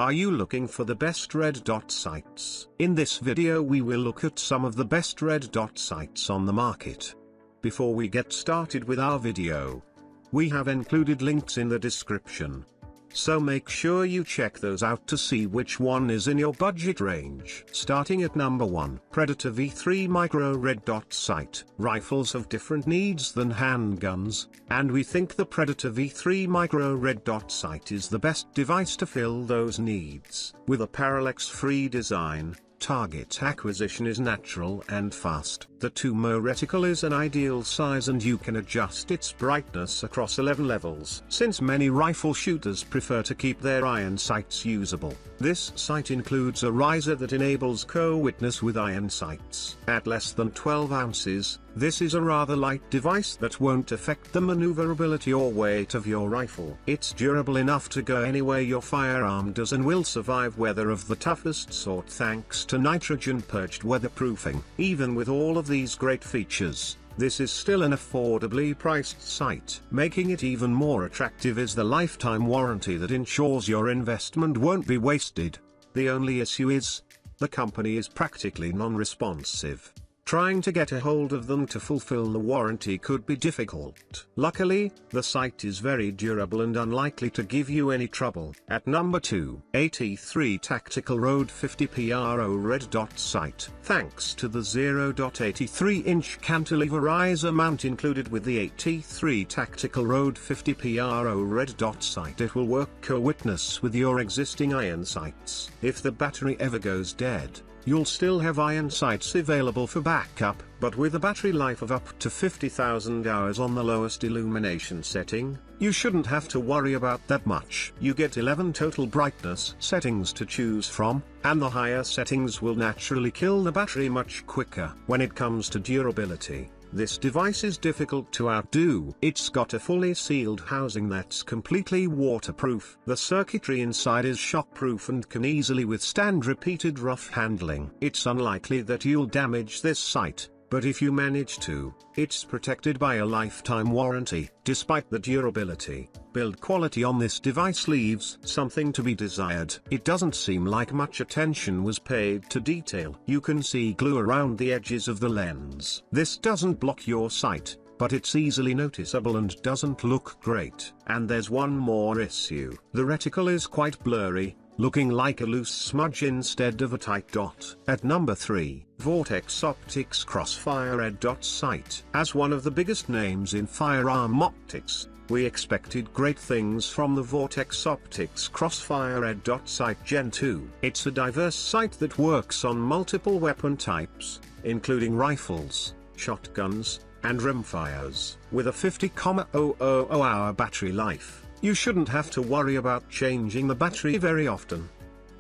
Are you looking for the best red dot sights? In this video we will look at some of the best red dot sights on the market. Before we get started with our video, we have included links in the description. So make sure you check those out to see which one is in your budget range. Starting at number 1, Predator V30 Micro Red Dot Sight. Rifles have different needs than handguns, and we think the Predator V30 Micro Red Dot Sight is the best device to fill those needs. With a parallax-free design, target acquisition is natural and fast. The 2MO reticle is an ideal size and you can adjust its brightness across 11 levels. Since many rifle shooters prefer to keep their iron sights usable, this sight includes a riser that enables co-witness with iron sights. At less than 12 ounces, this is a rather light device that won't affect the maneuverability or weight of your rifle. It's durable enough to go anywhere your firearm does and will survive weather of the toughest sort thanks to nitrogen-purged weatherproofing. Even with all of these great features, this is still an affordably priced sight. Making it even more attractive is the lifetime warranty that ensures your investment won't be wasted. The only issue is, the company is practically non-responsive. Trying to get a hold of them to fulfill the warranty could be difficult. Luckily, the sight is very durable and unlikely to give you any trouble. At number 2, AT3 Tactical Rode 50 PRO Red Dot Sight. Thanks to the 0.83-inch cantilever riser mount included with the AT3 Tactical Rode 50 PRO Red Dot Sight, it will work co-witness with your existing iron sights. If the battery ever goes dead, you'll still have iron sights available for backup, but with a battery life of up to 50,000 hours on the lowest illumination setting, you shouldn't have to worry about that much. You get 11 total brightness settings to choose from, and the higher settings will naturally kill the battery much quicker. When it comes to durability, this device is difficult to outdo. It's got a fully sealed housing that's completely waterproof. The circuitry inside is shockproof and can easily withstand repeated rough handling. It's unlikely that you'll damage this sight, but if you manage to, it's protected by a lifetime warranty. Despite the durability, build quality on this device leaves something to be desired. It doesn't seem like much attention was paid to detail. You can see glue around the edges of the lens. This doesn't block your sight, but it's easily noticeable and doesn't look great. And there's one more issue. The reticle is quite blurry, looking like a loose smudge instead of a tight dot. At number 3, Vortex Optics Crossfire Red Dot Sight. As one of the biggest names in firearm optics, we expected great things from the Vortex Optics Crossfire Red Dot Sight Gen 2. It's a diverse sight that works on multiple weapon types, including rifles, shotguns, and rimfires. With a 50,000 battery life, you shouldn't have to worry about changing the battery very often.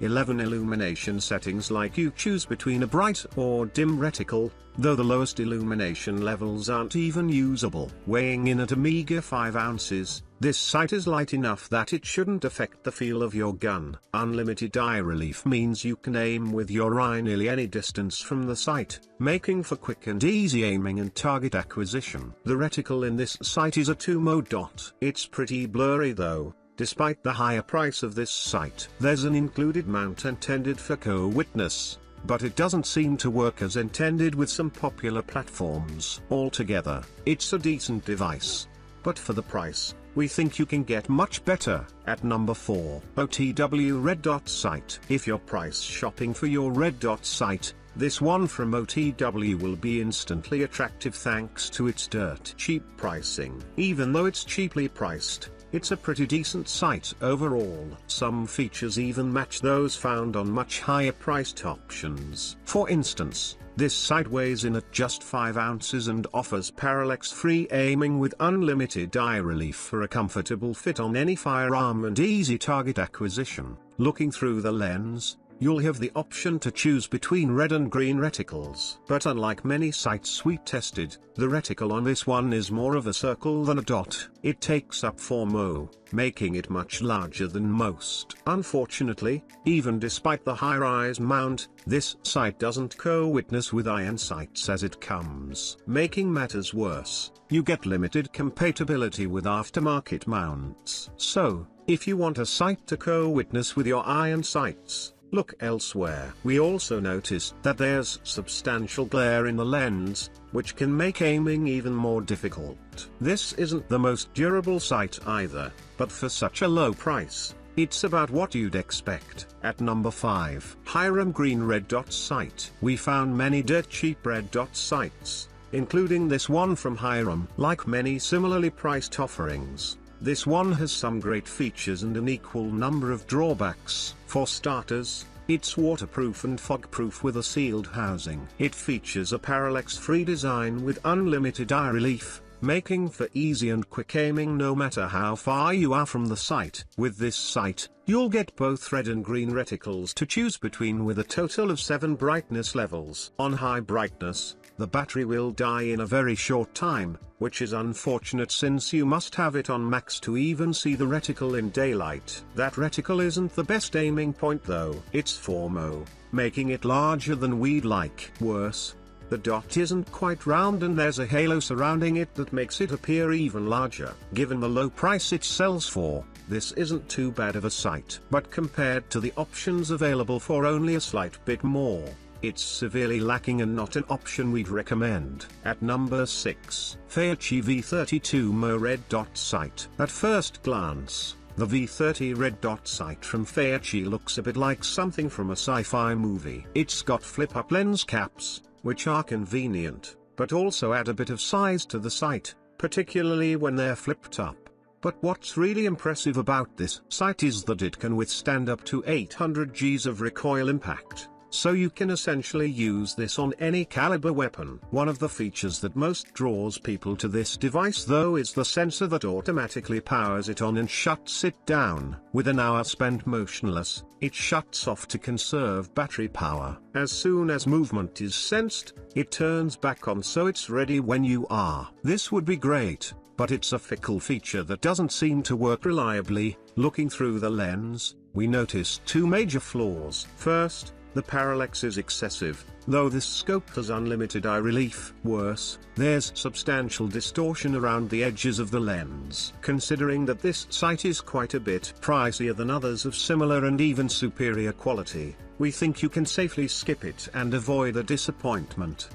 11 illumination settings like you choose between a bright or dim reticle, though the lowest illumination levels aren't even usable. Weighing in at a meager 5 ounces, this sight is light enough that it shouldn't affect the feel of your gun. Unlimited eye relief means you can aim with your eye nearly any distance from the sight, making for quick and easy aiming and target acquisition. The reticle in this sight is a 2MO dot. It's pretty blurry though. Despite the higher price of this sight, there's an included mount intended for co-witness, but it doesn't seem to work as intended with some popular platforms. Altogether, it's a decent device, but for the price, we think you can get much better. At number 4, OTW Red Dot Sight. If you're price shopping for your red dot sight, this one from OTW will be instantly attractive thanks to its dirt cheap pricing. Even though it's cheaply priced, it's a pretty decent sight overall. Some features even match those found on much higher priced options. For instance, this sight weighs in at just 5 ounces and offers parallax-free aiming with unlimited eye relief for a comfortable fit on any firearm and easy target acquisition. Looking through the lens, you'll have the option to choose between red and green reticles. But unlike many sights we tested, the reticle on this one is more of a circle than a dot. It takes up 4MO, making it much larger than most. Unfortunately, even despite the high-rise mount, this sight doesn't co-witness with iron sights as it comes. Making matters worse, you get limited compatibility with aftermarket mounts. So, If you want a sight to co-witness with your iron sights, look elsewhere. We also noticed that there's substantial glare in the lens, which can make aiming even more difficult. This isn't the most durable sight either, but for such a low price, it's about what you'd expect. At number 5, HIRAM Green Red Dot Sight. We found many dirt cheap red dot sights, including this one from HIRAM. Like many similarly priced offerings, this one has some great features and an equal number of drawbacks. For starters, it's waterproof and fog-proof with a sealed housing. It features a parallax-free design with unlimited eye relief, making for easy and quick aiming no matter how far you are from the sight. With this sight, you'll get both red and green reticles to choose between with a total of 7 brightness levels. On high brightness, the battery will die in a very short time, which is unfortunate since you must have it on max to even see the reticle in daylight. That reticle isn't the best aiming point though. It's FOMO, making it larger than we'd like. Worse, the dot isn't quite round and there's a halo surrounding it that makes it appear even larger. Given the low price it sells for, this isn't too bad of a sight. But compared to the options available for only a slight bit more, it's severely lacking and not an option we'd recommend. At number 6, Feyachi V30 Red Dot Sight. At first glance, the V30 Red Dot Sight from Feyachi looks a bit like something from a sci-fi movie. It's got flip-up lens caps, which are convenient, but also add a bit of size to the sight, particularly when they're flipped up. But what's really impressive about this sight is that it can withstand up to 800 Gs of recoil impact, so you can essentially use this on any caliber weapon. One of the features that most draws people to this device though is the sensor that automatically powers it on and shuts it down. With an hour spent motionless, it shuts off to conserve battery power. As soon as movement is sensed, it turns back on so it's ready when you are. This would be great, but it's a fickle feature that doesn't seem to work reliably. Looking through the lens, we noticed 2 major flaws. First, the parallax is excessive, though this scope has unlimited eye relief. Worse, there's substantial distortion around the edges of the lens. Considering that this sight is quite a bit pricier than others of similar and even superior quality, we think you can safely skip it and avoid a disappointment.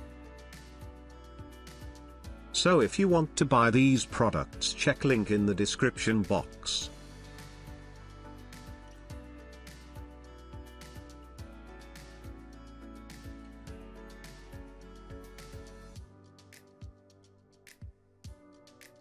So if you want to buy these products, check link in the description box.